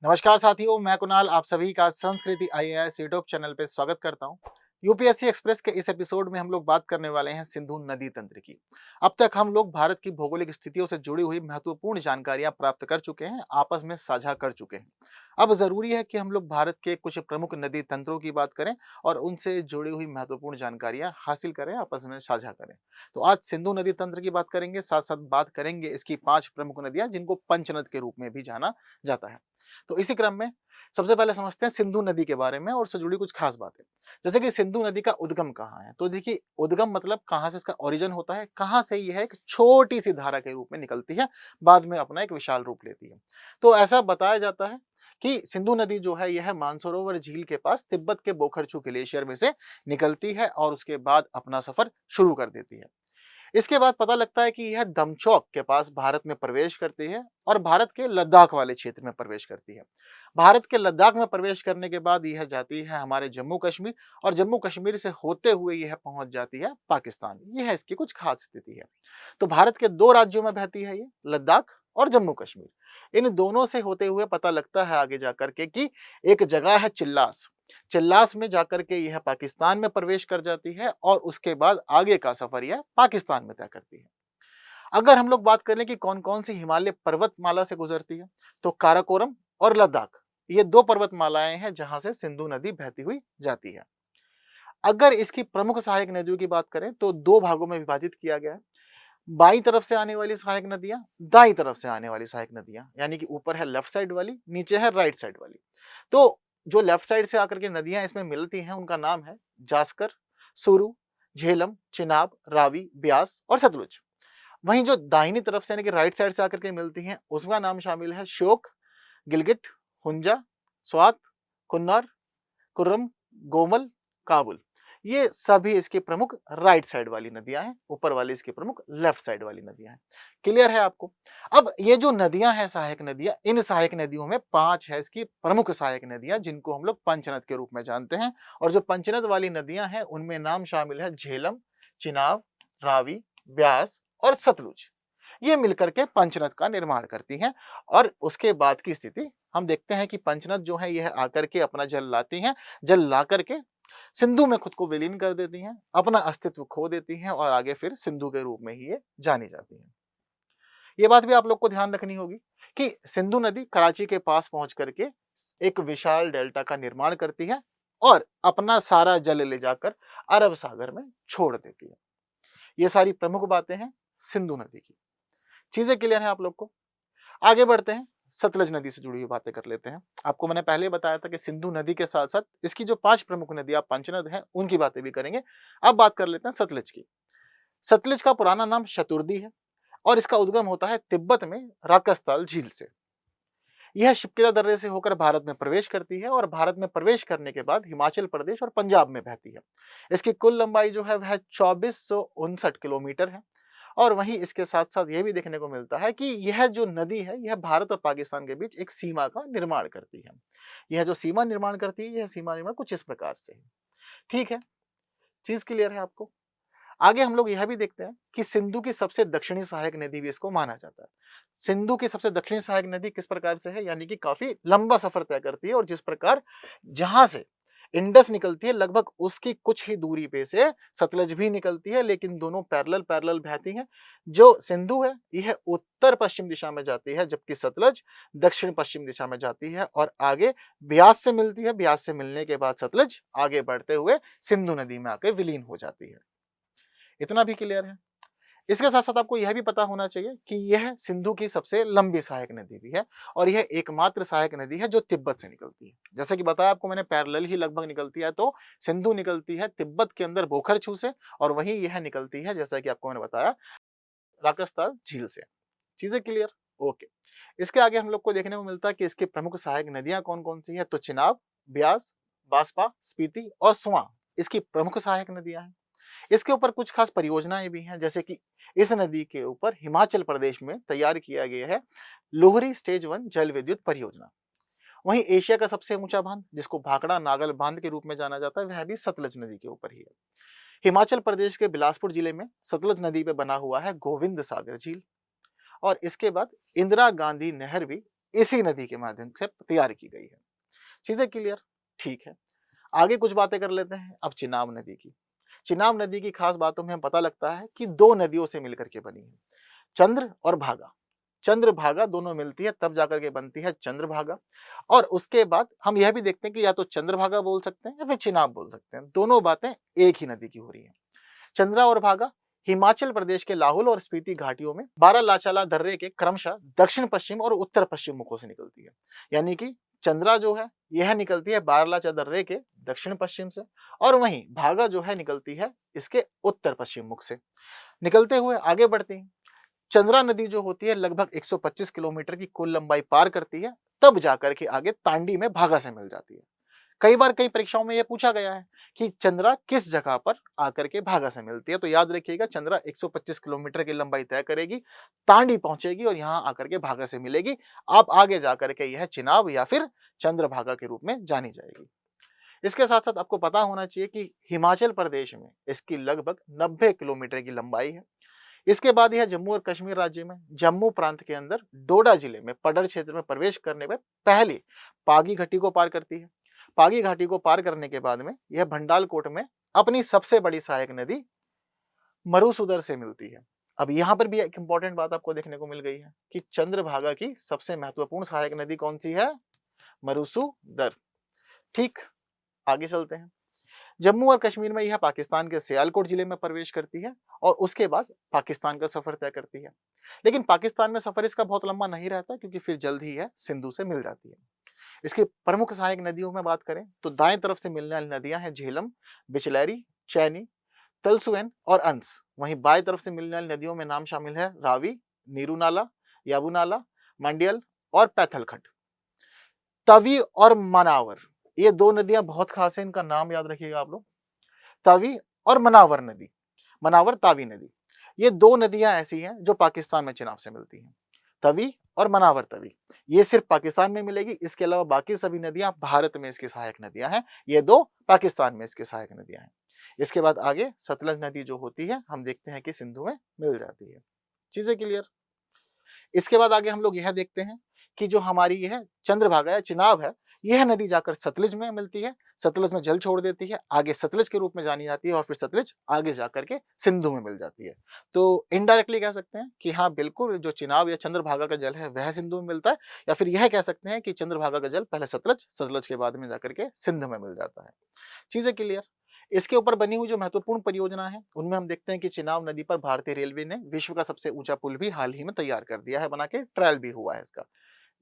नमस्कार साथियों, मैं कुणाल आप सभी का संस्कृति आईएएस यूट्यूब चैनल पे स्वागत करता हूं। यूपीएससी एक्सप्रेस के इस एपिसोड में हम लोग बात करने वाले हैं सिंधु नदी तंत्र की। अब तक हम लोग भारत की भौगोलिक स्थितियों से जुड़ी हुई महत्वपूर्ण जानकारियां प्राप्त कर चुके हैं, आपस में साझा कर चुके हैं। अब जरूरी है कि हम लोग भारत के कुछ प्रमुख नदी तंत्रों की बात करें और उनसे जुड़ी हुई महत्वपूर्ण जानकारियां हासिल करें, आपस में साझा करें। तो आज सिंधु नदी तंत्र की बात करेंगे, साथ साथ बात करेंगे इसकी 5 प्रमुख नदियां जिनको पंचनद के रूप में भी जाना जाता है। तो इसी क्रम में सबसे पहले समझते हैं सिंधु नदी के बारे में और उससे जुड़ी कुछ खास बातें। जैसे कि सिंधु नदी का उद्गम कहाँ है, तो देखिए उद्गम मतलब कहाँ से इसका ओरिजिन होता है, कहाँ से यह एक छोटी सी धारा के रूप में निकलती है, बाद में अपना एक विशाल रूप लेती है। तो ऐसा बताया जाता है कि सिंधु नदी जो है यह मानसरोवर झील के पास तिब्बत के बोखरचू ग्लेशियर में से निकलती है और उसके बाद अपना सफर शुरू कर देती है। इसके बाद पता लगता है कि यह दमचौक के पास भारत में प्रवेश करती है और भारत के लद्दाख वाले क्षेत्र में प्रवेश करती है। भारत के लद्दाख में प्रवेश करने के बाद यह जाती है हमारे जम्मू कश्मीर और जम्मू कश्मीर से होते हुए यह पहुंच जाती है पाकिस्तान। यह इसकी कुछ खास स्थिति है। तो भारत के 2 राज्यों में बहती है ये, लद्दाख और जम्मू कश्मीर। इन दोनों से होते हुए पता लगता है आगे जाकर के कि एक जगह है चिल्लास। चिल्लास में जाकर के यह पाकिस्तान में प्रवेश कर जाती है और उसके बाद आगे का सफर यह पाकिस्तान में तय करती है। अगर हम लोग बात करें कि कौन-कौन सी हिमालय पर्वतमाला से गुजरती है, तो काराकोरम और लद्दाख ये 2 पर्वतमालाएं हैं जहां से सिंधु नदी बहती हुई जाती है। अगर इसकी प्रमुख सहायक नदियों की बात करें तो 2 भागों में विभाजित किया गया है। बाईं तरफ से आने वाली सहायक नदियां, दाईं तरफ से आने वाली सहायक नदियां, यानी कि ऊपर है लेफ्ट साइड वाली, नीचे है राइट साइड वाली। तो जो लेफ्ट साइड से आकर के नदियां इसमें मिलती हैं उनका नाम है जास्कर, सुरु, झेलम, चिनाब, रावी, ब्यास और सतलुज। वहीं जो दाहिनी तरफ से यानी कि राइट साइड से आकर के मिलती हैं उसका नाम शामिल है श्योक, गिलगिट, हुंजा, स्वात, कुन्नर, कुर्रम, गोमल, काबुल। ये सभी इसकी प्रमुख राइट साइड वाली नदियां हैं, ऊपर वाली इसकी प्रमुख लेफ्ट साइड वाली नदियां हैं। क्लियर है आपको? अब ये जो नदियां हैं सहायक नदियां, इन सहायक नदियों में 5 है इसकी प्रमुख सहायक नदियां जिनको हम लोग पंचनद के रूप में जानते हैं। और जो पंचनद वाली नदियां हैं उनमें नाम शामिल है झेलम, चिनाब, रावी, ब्यास और सतलुज। ये मिलकर के पंचनद का निर्माण करती हैं और उसके बाद की स्थिति हम देखते हैं कि पंचनद जो है यह आकर के अपना जल लाती हैं, जल ला करके सिंधु में खुद को विलीन कर देती हैं, अपना अस्तित्व खो देती हैं और आगे फिर सिंधु के रूप में ही ये जानी जाती हैं। ये बात भी आप लोग को ध्यान रखनी होगी कि सिंधु नदी कराची के पास पहुंच करके एक विशाल डेल्टा का निर्माण करती है और अपना सारा जल ले जाकर अरब सागर में छोड़ देती है। ये सारी प्रमुख बातें हैं सिंधु नदी की। चीजें क्लियर है आप लोग को? आगे बढ़ते हैं, सतलज नदी से जुड़ी हुई बातें कर लेते हैं। आपको मैंने पहले बताया था कि सिंधु नदी के साथ साथ इसकी जो 5 प्रमुख नदियां पंचनद हैं उनकी बातें भी करेंगे। अब बात कर लेते हैं सतलज की। सतलज का पुराना नाम शतुर्दी है और इसका उद्गम होता है तिब्बत में राकसताल झील से। यह शिपकिला दर्रे से होकर भारत में प्रवेश करती है और भारत में प्रवेश करने के बाद हिमाचल प्रदेश और पंजाब में बहती है। इसकी कुल लंबाई जो है वह 2459 किलोमीटर है। और वहीं इसके साथ साथ यह भी देखने को मिलता है कि यह जो नदी है यह भारत और पाकिस्तान के बीच एक सीमा का निर्माण करती है। यह जो सीमा निर्माण करती है यह सीमा निर्माण कुछ इस प्रकार से है। ठीक है, चीज क्लियर है आपको? आगे हम लोग यह भी देखते हैं कि सिंधु की सबसे दक्षिणी सहायक नदी भी इसको माना जाता है। सिंधु की सबसे दक्षिणी सहायक नदी किस प्रकार से है, यानी कि काफी लंबा सफर तय करती है और जिस प्रकार जहां से इंडस निकलती है लगभग उसकी कुछ ही दूरी पे से सतलज भी निकलती है, लेकिन दोनों पैरेलल पैरेलल बहती हैं। जो सिंधु है यह उत्तर पश्चिम दिशा में जाती है जबकि सतलज दक्षिण पश्चिम दिशा में जाती है और आगे ब्यास से मिलती है। ब्यास से मिलने के बाद सतलज आगे बढ़ते हुए सिंधु नदी में आके विलीन हो जाती है। इतना भी क्लियर है? इसके साथ साथ आपको यह भी पता होना चाहिए कि यह सिंधु की सबसे लंबी सहायक नदी भी है और यह एकमात्र सहायक नदी है जो तिब्बत से निकलती है। जैसे कि बताया आपको मैंने, पैरेलल ही लगभग निकलती है। तो सिंधु निकलती है तिब्बत के अंदर बोखरछू से और वहीं यह निकलती है जैसा कि आपको मैंने बताया राकसताल झील से। चीजें क्लियर? ओके। इसके आगे हम लोग को देखने को मिलता है कि इसकी प्रमुख सहायक नदियां कौन कौन सी है, तो चिनाब, ब्यास, बांसपा, स्पीति और सुआ इसकी प्रमुख सहायक नदियां हैं। इसके ऊपर कुछ खास परियोजनाएं भी हैं, जैसे कि इस नदी के ऊपर हिमाचल प्रदेश में तैयार किया गया है लोहरी स्टेज 1 जल विद्युत परियोजना। वहीं एशिया का सबसे ऊंचा बांध जिसको भाखड़ा नागल बांध के रूप में जाना जाता है वह भी सतलज नदी के ऊपर ही है। हिमाचल प्रदेश के बिलासपुर जिले में सतलज नदी पे बना हुआ है गोविंद सागर झील। और इसके बाद इंदिरा गांधी नहर भी इसी नदी के माध्यम से तैयार की गई है। चीजें क्लियर? ठीक है, आगे कुछ बातें कर लेते हैं अब चिनाब नदी की। चिनाब नदी की खास बातों में हम पता लगता है कि दो नदियों से मिलकर के बनी है, चंद्र और भागा। चंद्रभागा दोनों मिलती है तब जाकर के बनती है चंद्रभागा। और उसके बाद हम यह भी देखते हैं कि या तो चंद्रभागा बोल सकते हैं या फिर चिनाब बोल सकते हैं, दोनों बातें एक ही नदी की हो रही है। चंद्रा और भागा हिमाचल प्रदेश के लाहौल और स्पीति घाटियों में बारालाचाला दर्रे के क्रमशः दक्षिण पश्चिम और उत्तर पश्चिम मुखों से निकलती है। यानी कि चंद्रा जो है यह निकलती है बारालाचा दर्रे के दक्षिण पश्चिम से, और वहीं भागा जो है निकलती है इसके उत्तर पश्चिम मुख से। निकलते हुए आगे बढ़ती है, चंद्रा नदी जो होती है लगभग 125 किलोमीटर की कुल लंबाई पार करती है, तब जाकर के आगे तांडी में भागा से मिल जाती है। कई बार कई परीक्षाओं में यह पूछा गया है कि चंद्रा किस जगह पर आकर के भागा से मिलती है, तो याद रखिएगा चंद्रा 125 किलोमीटर की लंबाई तय करेगी, तांडी पहुंचेगी और यहां आकर के भागा से मिलेगी। अब आगे जाकर के यह चिनाब या फिर चंद्रभागा के रूप में जानी जाएगी। इसके साथ साथ आपको पता होना चाहिए कि हिमाचल प्रदेश में इसकी लगभग 90 किलोमीटर की लंबाई है। इसके बाद यह जम्मू और कश्मीर राज्य में जम्मू प्रांत के अंदर डोडा जिले में पडर क्षेत्र में प्रवेश करने में पहले पागी घाटी को पार करती है। पागी घाटी को पार करने के बाद में यह भंडालकोट में अपनी सबसे बड़ी सहायक नदी मरुसुदर से मिलती है। अब यहां पर भी एक इंपॉर्टेंट बात आपको देखने को मिल गई है कि चंद्रभागा की सबसे महत्वपूर्ण सहायक नदी कौन सी है? मरुसुदर। ठीक, आगे चलते हैं। जम्मू और कश्मीर में यह पाकिस्तान के सियालकोट जिले में प्रवेश करती है और उसके बाद पाकिस्तान का सफर तय करती है। लेकिन पाकिस्तान में सफर इसका बहुत लंबा नहीं रहता क्योंकि फिर जल्द ही यह सिंधु से मिल जाती है। इसकी प्रमुख सहायक नदियों में बात करें तो दाएं तरफ से मिलने वाली नदियां हैं झेलम, बिचलैरी, चैनी, तलसुएन और अंस। वहीं बाएं तरफ से मिलने वाली नदियों में नाम शामिल है रावी, नीरू नाला, याबू नाला, मंडियल और पैथलखट। तवी और मनावर, ये दो नदियां बहुत खास है, इनका नाम याद रखिएगा आप लोग। तवी और मनावर नदी, मनावर तावी नदी, ये दो नदियां ऐसी हैं जो पाकिस्तान में चिनाब से मिलती हैं। तवी और मनावर तवी, ये सिर्फ पाकिस्तान में मिलेगी, इसके अलावा बाकी सभी नदियां भारत में इसकी सहायक नदियां हैं। ये दो पाकिस्तान में इसकी सहायक नदियां हैं। इसके बाद आगे सतलज नदी जो होती है हम देखते हैं कि सिंधु में मिल जाती है। चीजें क्लियर? इसके बाद आगे हम लोग यह देखते हैं कि जो हमारी यह चंद्रभागा या चिनाब है, यह नदी जाकर सतलज में मिलती है, सतलज में जल छोड़ देती है, आगे सतलज के रूप में जानी जाती है और फिर सतलज आगे जाकर के सिंधु में मिल जाती है। तो इनडायरेक्टली कह सकते हैं कि हाँ बिल्कुल जो चिनाब या चंद्रभागा का जल है वह सिंधु में मिलता है, या फिर यह कह सकते हैं कि चंद्रभागा का जल पहले सतलज, सतलज के बाद में जाकर के सिंधु में मिल जाता है। चीजें क्लियर? इसके ऊपर बनी हुई जो महत्वपूर्ण परियोजना है उनमें हम देखते हैं कि चिनाब नदी पर भारतीय रेलवे ने विश्व का सबसे ऊंचा पुल भी हाल ही में तैयार कर दिया है, बना के ट्रायल भी हुआ है इसका।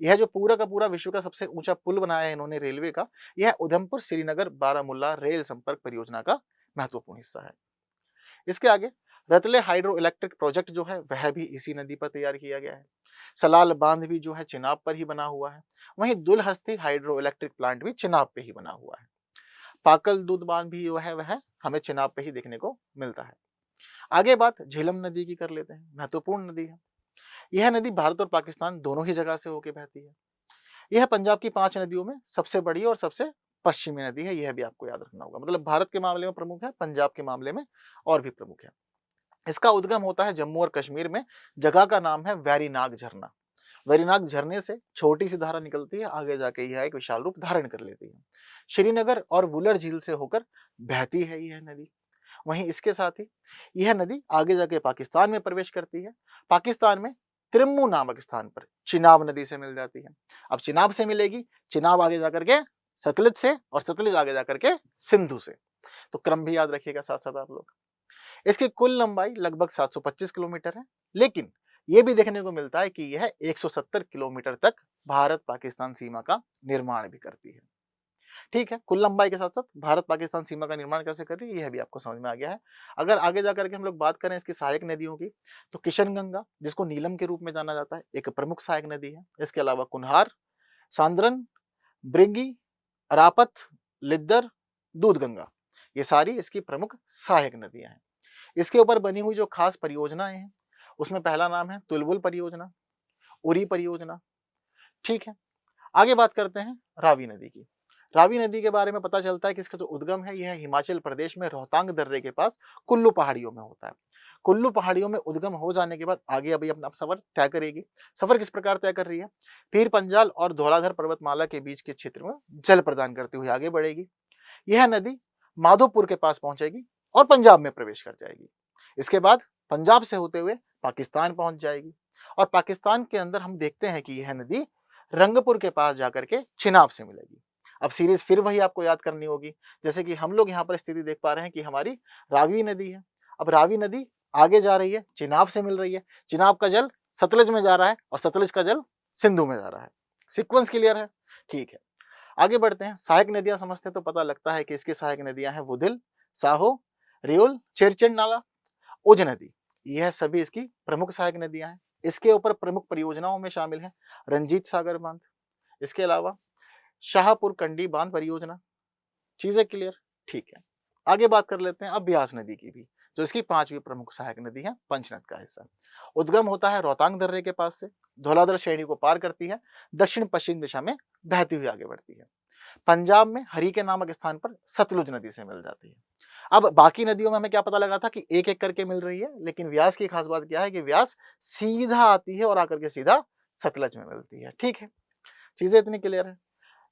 यह जो पूरा का पूरा विश्व का सबसे ऊंचा पुल बनाया है इन्होंने रेलवे का, यह उधमपुर श्रीनगर बारामूला रेल संपर्क परियोजना का महत्वपूर्ण हिस्सा है। इसके आगे रतले हाइड्रो इलेक्ट्रिक प्रोजेक्ट जो है वह भी इसी नदी पर तैयार किया गया है। सलाल बांध भी जो है चिनाब पर ही बना हुआ है। वहीं दुलहस्ती हाइड्रो इलेक्ट्रिक प्लांट भी चिनाब पे ही बना हुआ है। पाकल दूध बांध भी जो है वह हमें चिनाब पे ही देखने को मिलता है। आगे बात झेलम नदी की कर लेते हैं, महत्वपूर्ण नदी है। यह नदी भारत और पाकिस्तान दोनों ही जगह से होकर बहती है। यह पंजाब की 5 नदियों में सबसे बड़ी और सबसे पश्चिमी नदी है, यह भी आपको याद रखना होगा। मतलब भारत के मामले में प्रमुख है, पंजाब के मामले में और भी प्रमुख है। इसका उद्गम होता है जम्मू और कश्मीर में, जगह का नाम है वैरीनाग झरना। वैरीनाग झरने से छोटी सी धारा निकलती है, आगे जाके यह एक विशाल रूप धारण कर लेती है। श्रीनगर और वुलर झील से होकर बहती है यह नदी। वहीं इसके साथ ही यह नदी आगे जाके पाकिस्तान में प्रवेश करती है। पाकिस्तान में त्रिम्मू नामक स्थान पर चिनाब नदी से मिल जाती है। अब चिनाब से मिलेगी, चिनाब आगे जाकर के सतलज से और सतलज आगे जाकर के सिंधु से। तो क्रम भी याद रखिएगा साथ साथ आप लोग। इसकी कुल लंबाई लगभग 725 किलोमीटर है, लेकिन यह भी देखने को मिलता है कि यह 170 किलोमीटर तक भारत पाकिस्तान सीमा का निर्माण भी करती है। ठीक है, कुल लंबाई के साथ साथ भारत पाकिस्तान सीमा का निर्माण कैसे कर रही है यह भी आपको समझ में आ गया है। अगर आगे जाकर के हम लोग बात करें इसकी सहायक नदियों की, तो किशनगंगा जिसको नीलम के रूप में जाना जाता है एक प्रमुख सहायक नदी है। इसके अलावा कुन्हार, सांद्रन, ब्रिंगी, अरापत, लिद्दर, दूधगंगा, ये सारी इसकी प्रमुख सहायक नदियां हैं। इसके ऊपर बनी हुई जो खास परियोजनाएं हैं उसमें पहला नाम है तुलबुल परियोजना, उरी परियोजना। ठीक है, आगे बात करते हैं रावी नदी की। रावी नदी के बारे में पता चलता है कि इसका जो उद्गम है यह हिमाचल प्रदेश में रोहतांग दर्रे के पास कुल्लू पहाड़ियों में होता है। कुल्लू पहाड़ियों में उद्गम हो जाने के बाद आगे अभी अपना सफर तय करेगी। सफर किस प्रकार तय कर रही है? पीर पंजाल और धौलाधर पर्वतमाला के बीच के क्षेत्र में जल प्रदान करती हुई आगे बढ़ेगी। यह नदी माधोपुर के पास पहुंचेगी और पंजाब में प्रवेश कर जाएगी। इसके बाद पंजाब से होते हुए पाकिस्तान पहुंच जाएगी और पाकिस्तान के अंदर हम देखते हैं कि यह नदी रंगपुर के पास जाकर के चिनाब से मिलेगी। अब सीरीज फिर वही आपको याद करनी होगी। जैसे कि हम लोग यहाँ पर स्थिति देख पा रहे हैं कि हमारी रावी नदी है। अब रावी नदी आगे जा रही है, चिनाब से मिल रही है। चिनाब का जल सतलज में जा रहा है और सतलज का जल सिंधु में जा रहा है। सीक्वेंस क्लियर है? ठीक है, आगे बढ़ते हैं। सहायक नदियां समझते हैं तो पता लगता है कि इसकी सहायक नदियां हैं वुदिल, साहो, रियोल, चेरचंड नाला, उज नदी। यह सभी इसकी प्रमुख सहायक नदियां हैं। इसके ऊपर प्रमुख परियोजनाओं में शामिल है रंजीत सागर बांध, इसके अलावा शाहपुर कंडी बांध परियोजना। चीजें क्लियर? ठीक है, आगे बात कर लेते हैं अब ब्यास नदी की भी, जो इसकी 5वीं प्रमुख सहायक नदी है, पंचनद का हिस्सा। उद्गम होता है रोहतांग दर्रे के पास से, धौलाधर श्रेणी को पार करती है, दक्षिण पश्चिम दिशा में बहती हुई आगे बढ़ती है। पंजाब में हरी के नामक स्थान पर सतलुज नदी से मिल जाती है। अब बाकी नदियों में हमें क्या पता लगा था कि एक एक करके मिल रही है, लेकिन व्यास की खास बात क्या है कि व्यास सीधा आती है और आकर के सीधा सतलज में मिलती है। ठीक है, चीजें इतनी क्लियर है।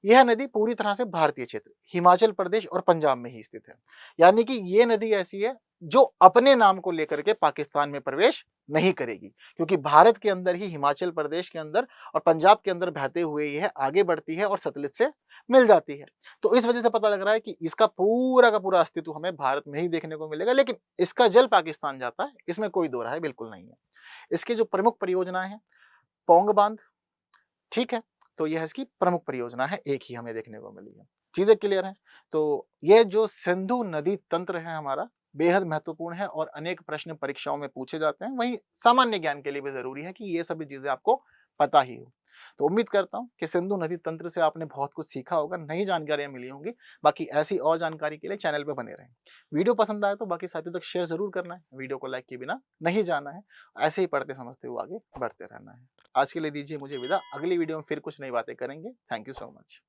यह नदी पूरी तरह से भारतीय क्षेत्र हिमाचल प्रदेश और पंजाब में ही स्थित है। यानी कि ये नदी ऐसी है जो अपने नाम को लेकर के पाकिस्तान में प्रवेश नहीं करेगी, क्योंकि भारत के अंदर ही हिमाचल प्रदेश के अंदर और पंजाब के अंदर बहते हुए यह आगे बढ़ती है और सतलज से मिल जाती है। तो इस वजह से पता लग रहा है कि इसका पूरा का पूरा अस्तित्व हमें भारत में ही देखने को मिलेगा, लेकिन इसका जल पाकिस्तान जाता है, इसमें कोई दो राय बिल्कुल नहीं है। इसकी जो प्रमुख परियोजनाएं हैं, पौंग बांध, ठीक है, तो यह इसकी प्रमुख परियोजना है, एक ही हमें देखने को मिली है। चीजें क्लियर हैं? तो यह जो सिंधु नदी तंत्र है हमारा, बेहद महत्वपूर्ण है और अनेक प्रश्न परीक्षाओं में पूछे जाते हैं। वहीं सामान्य ज्ञान के लिए भी जरूरी है कि ये सभी चीजें आपको पता ही हो। तो उम्मीद करता हूं कि सिंधु नदी तंत्र से आपने बहुत कुछ सीखा होगा, नई जानकारियां मिली होंगी। बाकी ऐसी और जानकारी के लिए चैनल पे बने रहें। वीडियो पसंद आए तो बाकी साथियों तक शेयर जरूर करना है, वीडियो को लाइक किए बिना नहीं जाना है। ऐसे ही पढ़ते समझते हुए आगे बढ़ते रहना है। आज के लिए दीजिए मुझे विदा, अगली वीडियो में फिर कुछ नई बातें करेंगे। Thank you so much.